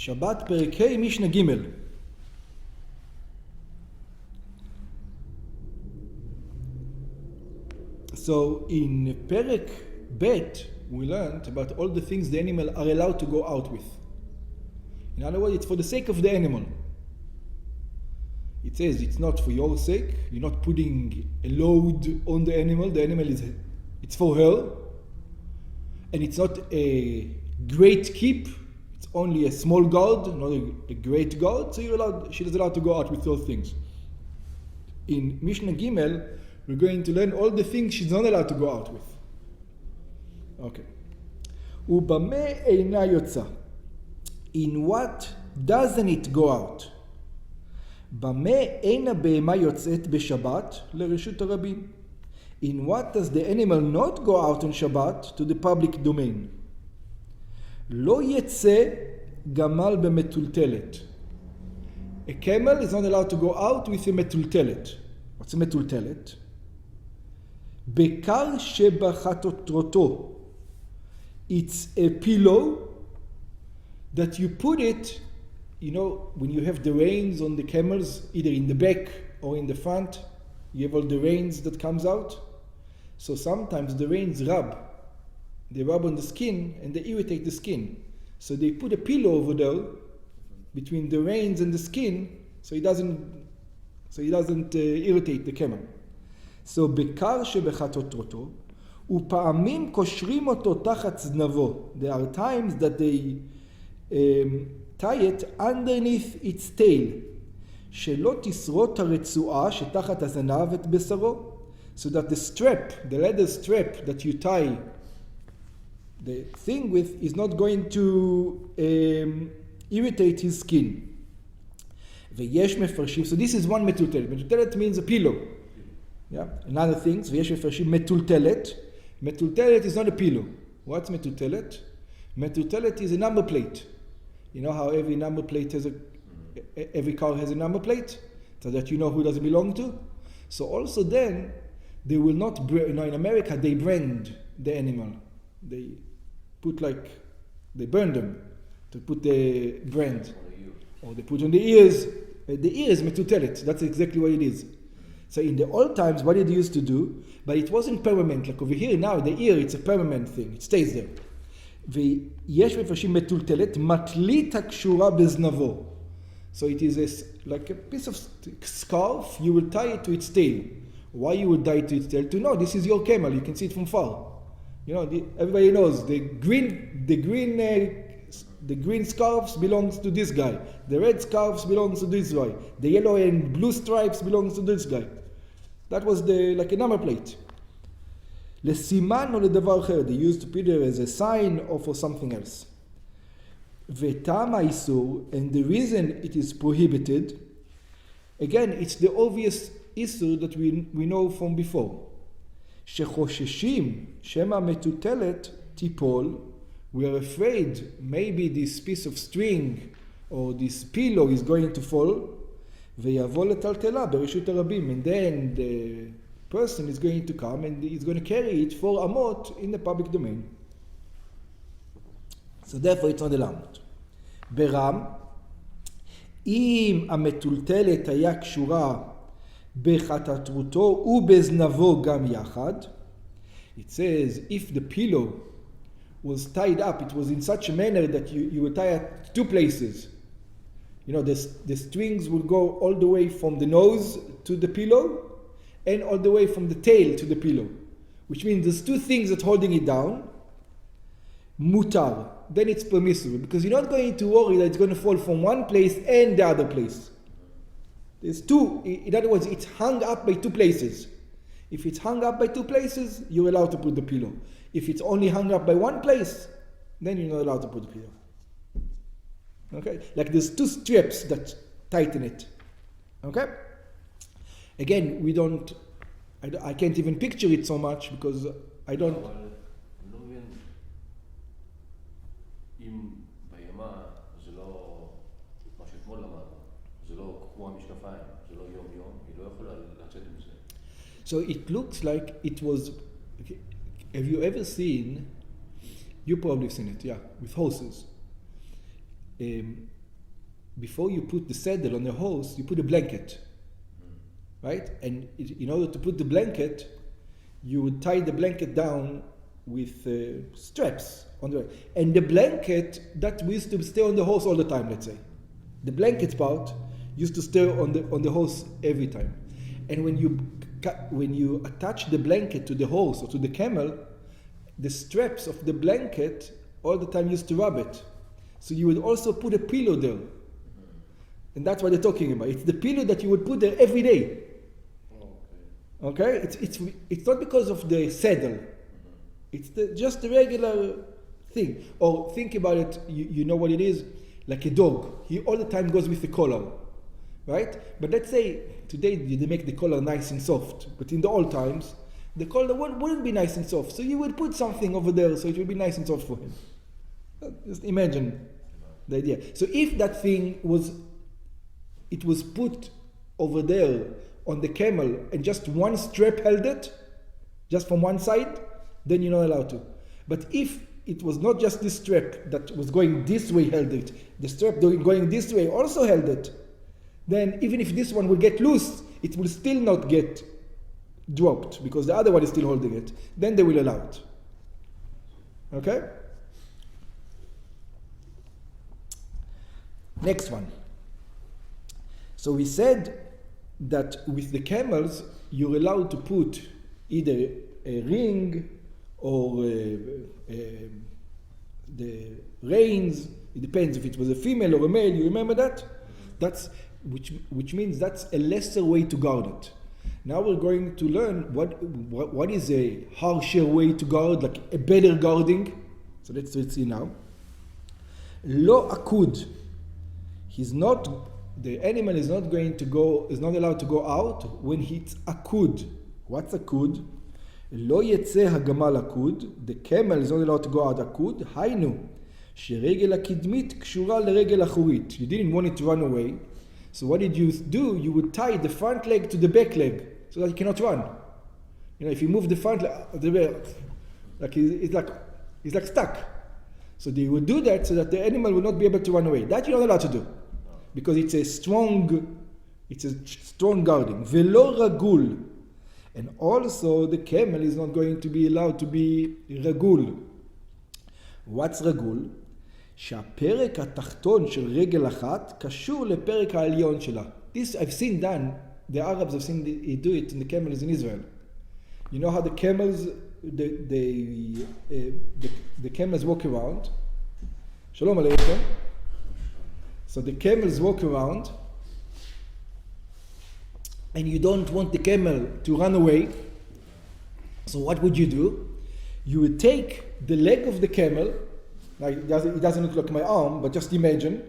שבת פרק ה' משנה ג'. So in Perek Bet, we learned about all the things the animal are allowed to go out with. In other words, it's for the sake of the animal. It says it's not for your sake. You're not putting a load on the animal. The animal it's for her. And it's not a great keep. It's only a small guard, not a great guard. So she is allowed to go out with those things. In Mishnah Gimel, we're going to learn all the things she's not allowed to go out with. Okay. Ubame eina yotza. In what doesn't it go out? Bame eina be'ema yotzet b'Shabbat l'reshut harabim. In what does the animal not go out on Shabbat to the public domain? Lo yetze gamal b'metultelet. A camel is not allowed to go out with a metultelet. What's a metultelet? Bekar shebachatotroto. It's a pillow that you put it, when you have the reins on the camels, either in the back or in the front, you have all the reins that comes out. So sometimes the reins rub. They rub on the skin and they irritate the skin. So they put a pillow over there between the reins and the skin so it doesn't irritate the camel. So בקר שבחטוטרותו, ופעמים קושרים אותו תחת זנבו. There are times that they tie it underneath its tail. שלא תשרוט הרצועה שתחת הזנב את בשרו. So that the strap, the leather strap that you tie the thing with is not going to irritate his skin. ויש מפרשים, so this is one מטולטלת. מטולטלת means a pillow. Yeah. Another thing, ויש מפרשים מטולטלת. מטולטלת is not a pillow. What's מטולטלת? מטולטלת is a number plate. You know how every number plate every car has a number plate? So that you know who does it belong to? So also then, they will not, in America, they brand the animal. They burn them to put the brand. Or they put on the ears. The ears, metutelet. That's exactly what it is. So in the old times, what it used to do, but it wasn't permanent. Like over here now, the ear, it's a permanent thing. It stays there. ויש מפרשים מטולטלת, מטלית הקשורה בזנבו. So it is like a piece of scarf, you will tie it to its tail. Why you would tie it to its tail? To know this is your camel, you can see it from far. Everybody knows the green scarves belongs to this guy. The red scarves belongs to this guy. The yellow and blue stripes belongs to this guy. That was like a number plate. לסימן או לדבר אחר. They used to put it as a sign or for something else. וטעם האיסור, and the reason it is prohibited, again, it's the obvious issue that we know from before. שחוששים שמא מטוטלת תיפול, we are afraid maybe this piece of string or this pillow is going to fall, ויבוא לטלטלה ברשות הרבים, and then the person is going to come and he's going to carry it for amot in the public domain. So therefore it's not allowed. ברם, אם המטולטלת היה קשורה בחטטרותו ובזנבו גם יחד, it says if the pillow was tied up, it was in such a manner that you would tie at two places. The strings would go all the way from the nose to the pillow and all the way from the tail to the pillow, which means there's two things that holding it down. Mutar, then it's permissible, because you're not going to worry that it's going to fall from one place and the other place. There's two, in other words, it's hung up by two places. If it's hung up by two places, you're allowed to put the pillow. If it's only hung up by one place, then you're not allowed to put the pillow. Okay? Like there's two straps that tighten it. Okay? Again, I can't even picture it so much because I don't... So it looks like it was... Okay, have you ever seen... You probably have seen it, yeah, with horses. before you put the saddle on the horse, you put a blanket, right? And in order to put the blanket, you would tie the blanket down with straps on the, and the blanket that used to stay on the horse all the time. Let's say, the blanket part used to stay on the horse every time, and when you attach the blanket to the horse or to the camel, the straps of the blanket all the time used to rub it. So you would also put a pillow there. And that's what they're talking about. It's the pillow that you would put there every day. Okay? It's not because of the saddle. It's just the regular thing. Or think about it, you know what it is? Like a dog. He all the time goes with the collar. Right? But let's say today they make the collar nice and soft. But in the old times, the collar wouldn't be nice and soft. So you would put something over there so it would be nice and soft for him. Just imagine the idea. So if that thing was put over there on the camel and just one strap held it, just from one side, then you're not allowed to. But if it was not just this strap that was going this way held it, the strap going this way also held it, then even if this one will get loose, it will still not get dropped because the other one is still holding it. Then they will allow it. Okay? Next one. So we said that with the camels, you're allowed to put either a ring or the reins. It depends if it was a female or a male. You remember that? That's which means that's a lesser way to guard it. Now we're going to learn what is a harsher way to guard, like a better guarding. So let's see now. Lo akud. The animal is not allowed to go out when it's akud. What's akud? Lo yetze hagamal akud. The camel is not allowed to go out akud. Hainu. Sheregel akidmit kshura leregel achurit. You didn't want it to run away. So what did you do? You would tie the front leg to the back leg so that it cannot run. You know, if you move the front leg, it's like stuck. So they would do that so that the animal will not be able to run away. That you're not allowed to do. Because it's a strong guarding. Velo ragul. And also the camel is not going to be allowed to be ragul. What's ragul? שהפרק התחתון של רגל אחת קשור לפרק העליון שלה. This I've seen done. The Arabs have seen do it in the camels in Israel. You know how the camels, the camels walk around. Shalom Aleichem. So the camels walk around, and you don't want the camel to run away. So what would you do? You would take the leg of the camel. Now it doesn't look like my arm, but just imagine.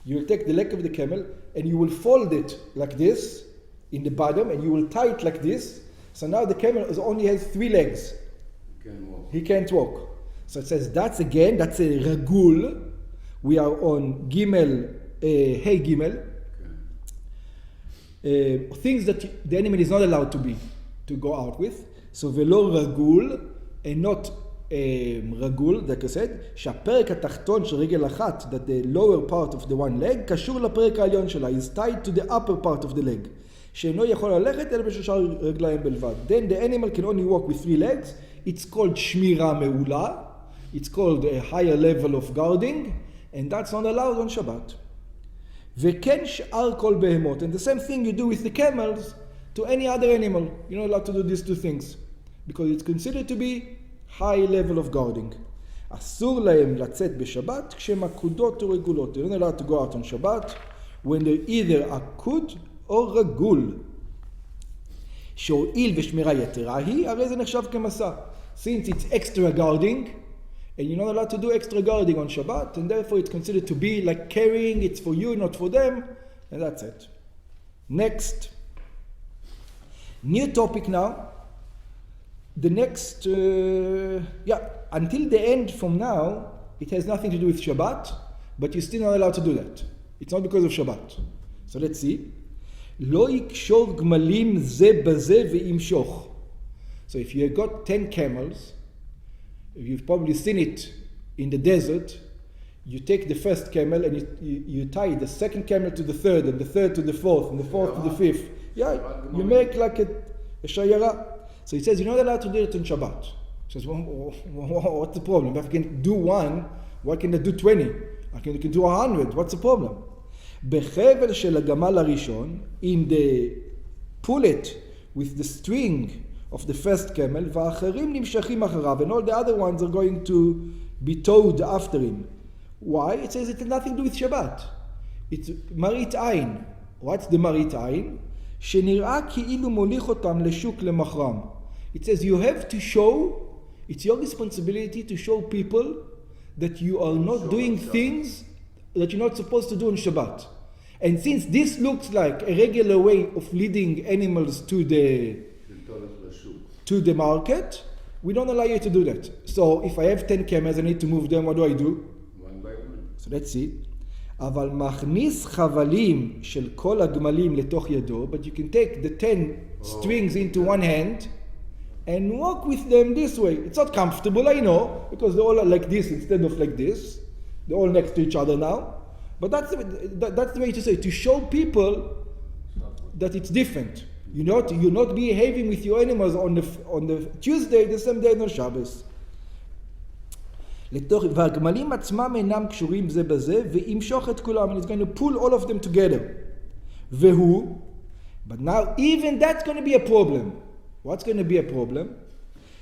You will take the leg of the camel and you will fold it like this in the bottom, and you will tie it like this. So now the camel only has 3 legs. He can't walk. So it says that's a ragul. We are on Gimel, Hey Gimel. Things that the animal is not allowed to go out with. So velo ragul, and not רגול, like I said, שהפרק התחתון של רגל אחת, that the lower part of the one leg, קשור לפרק העליון שלה, is tied to the upper part of the leg, שאינו יכול ללכת אלא בשלושה רגליים בלבד. Then the animal can only walk with 3 legs. It's called שמירה מעולה. It's called a higher level of guarding, and that's not allowed on Shabbat. וכן שאר כל בהמות, and the same thing you do with the camels to any other animal. You're not allowed to do these 2 things, because it's considered to be high level of guarding. אסור להם לצאת בשבת כשהם עקודות או רגולות. They're not allowed to go out on Shabbat when they're either עקוד או רגול. שהועיל ושמירה יתרה היא, הרי זה נחשב כמסע. Since it's extra guarding, and you're not allowed to do extra guarding on Shabbat, and therefore it's considered to be like carrying, it's for you, not for them, and that's it. Next. New topic now. The next, until the end from now, it has nothing to do with Shabbat, but you're still not allowed to do that. It's not because of Shabbat. So let's see. לא יקשור גמלים זה בזה וימשוך. So if you have got 10 camels, you've probably seen it in the desert, you take the first camel and you tie the second camel to the third, and the third to the fourth, and the fourth to the fifth. Yeah, you make like a shayara. So he says, you're not allowed to do it on Shabbat. He says, what's the problem? If I can do one, why can I do 20? I can do 100. What's the problem? בחבל של הגמל הראשון, in the pullet with the string of the first camel, והאחרים נמשכים אחריו, and all the other ones are going to be towed after him. Why? It says it has nothing to do with Shabbat. It's מראית עין. What's the מראית עין? שנראה כאילו מוליך אותם לשוק למחרם. It says you have to show, it's your responsibility to show people that you are not doing things that you're not supposed to do on Shabbat. And since this looks like a regular way of leading animals to the market, we don't allow you to do that. So if I have 10 camels, I need to move them, what do I do? One by one. So let's see. אבל מכניס חבלים של כל הגמלים לתוך ידו, but you can take the 10 strings into one hand and walk with them this way. It's not comfortable, I know, because they're all like this instead of like this. They're all next to each other now. But that's the way to say, to show people that it's different. You're not behaving with your animals on the Tuesday, the same day on Shabbos. והגמלים עצמם אינם קשורים זה בזה, וימשוך את כולם, and it's going to pull all of them together. והוא, but now even that's going to be a problem. What's going to be a problem?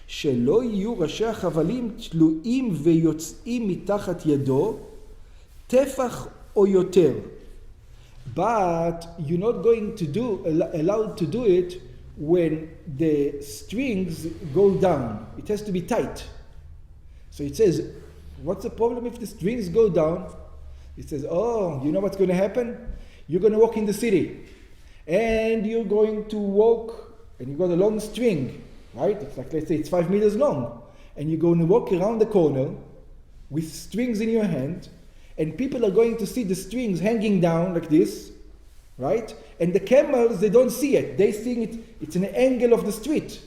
שלא יהיו ראשי החבלים תלויים ויוצאים מתחת ידו, טפח או יותר. But you're not going to allowed to do it when the strings go down. It has to be tight. So it says, what's the problem if the strings go down? It says, oh, you know what's going to happen? You're going to walk in the city. And you're going to walk, and you've got a long string, right? It's like, let's say it's 5 meters long. And you're going to walk around the corner with strings in your hand, and people are going to see the strings hanging down like this, right? And the camels, they don't see it. They see it, it's an angle of the street.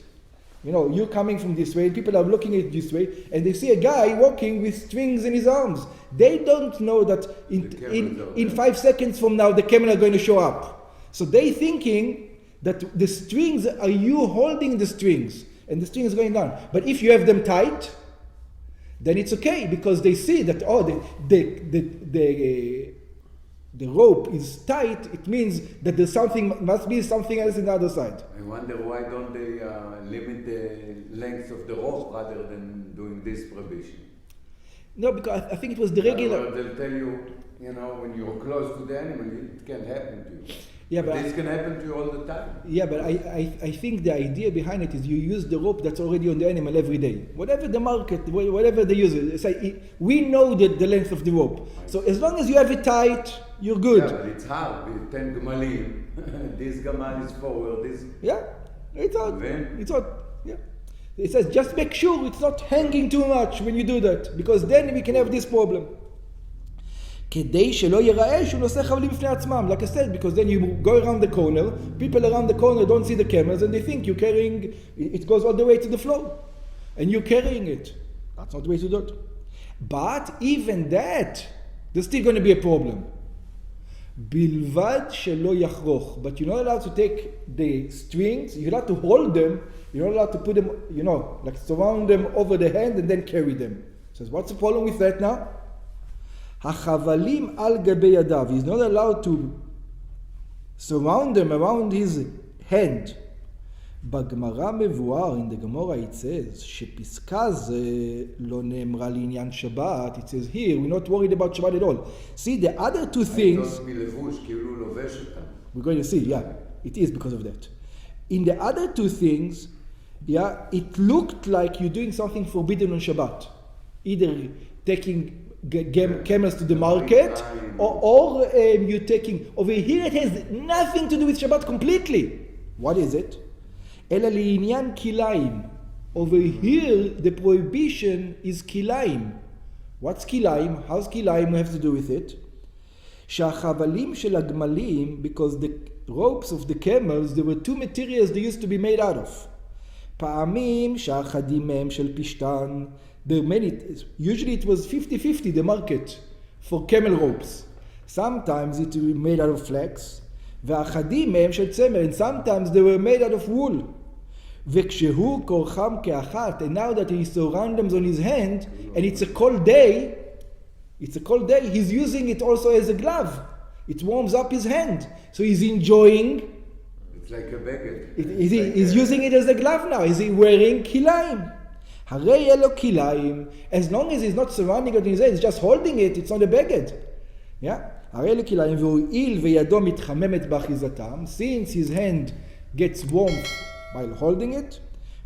You know, you're coming from this way, people are looking at it this way, and they see a guy walking with strings in his arms. They don't know that in 5 seconds from now, the camel are going to show up. So they thinking that the strings are you holding the strings, and the strings going down. But if you have them tight, then it's okay, because they see that, the rope is tight, it means that must be something else on the other side. I wonder why don't they limit the length of the rope rather than doing this prohibition? No, because I think it was the regular... They'll tell you, when you're close to the animal, it can happen to you. Yeah, but this can happen to you all the time. Yeah, but I think the idea behind it is you use the rope that's already on the animal every day. Whatever the market, whatever they use it. It's like, we know the length of the rope. So as long as you have it tight, you're good. Yeah, but it's hard with 10 gemalim. This gamal is forward, this... Yeah, it's hard. It's hard. Yeah. It says just make sure it's not hanging too much when you do that, because then we can have this problem. כדי שלא ייראה שהוא נושא חבלים בפני עצמם. Like I said, because then you go around the corner, people around the corner don't see the camels, and they think you're carrying, it goes all the way to the floor, and you're carrying it. That's not the way to do it. But even that, there's still going to be a problem. בלבד שלא יחרוך. But you're not allowed to take the strings, you're allowed to hold them, you're not allowed to put them, like surround them over the hand and then carry them. So what's the problem with that now? החבלים על גבי ידיו. He's not allowed to surround them around his hand. בגמרא מבואר, in the Gemara it says, שפסקה זה לא נאמרה לעניין שבת. It says here, we're not worried about Shabbat at all. See, the other two things... We're going to see, yeah. It is because of that. In the other two things, yeah, it looked like you're doing something forbidden on Shabbat. Either taking camels to the market, or you're taking... Over here it has nothing to do with Shabbat completely. What is it? אלא לעניין כליים. Over here the prohibition is כליים. What's כליים? How's כליים have to do with it? שהחבלים של הגמלים, because the ropes of the camels, there were two materials they used to be made out of. פעמים שהאחדים מהם של פשטן, there are many, usually it was 50-50 the market. for camel ropes. Sometimes it will be made out of flax, ואחדים מהם של צמר, and sometimes they were made out of wool. וכשהוא כורחם כאחת, and now that he surround them on his hand, and it's a cold day, he's using it also as a glove. It warms up his hand. So he's enjoying. It's like a baguette. He's using it as a glove now. Is he wearing kilayim? הרי אלו kilayim. As long as he's not surrounding it in his hand, he's just holding it, it's not a baguette. Yeah? הרי אלו kilayim, והואיל וידו מתחממת באחיזתם, since his hand gets warm while holding it,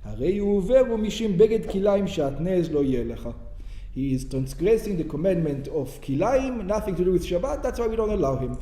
הרי הוא עובר ומשום בגד kilayim שעטנז לא יהיה לך. He is transgressing the commandment of kilayim, nothing to do with Shabbat, that's why we don't allow him.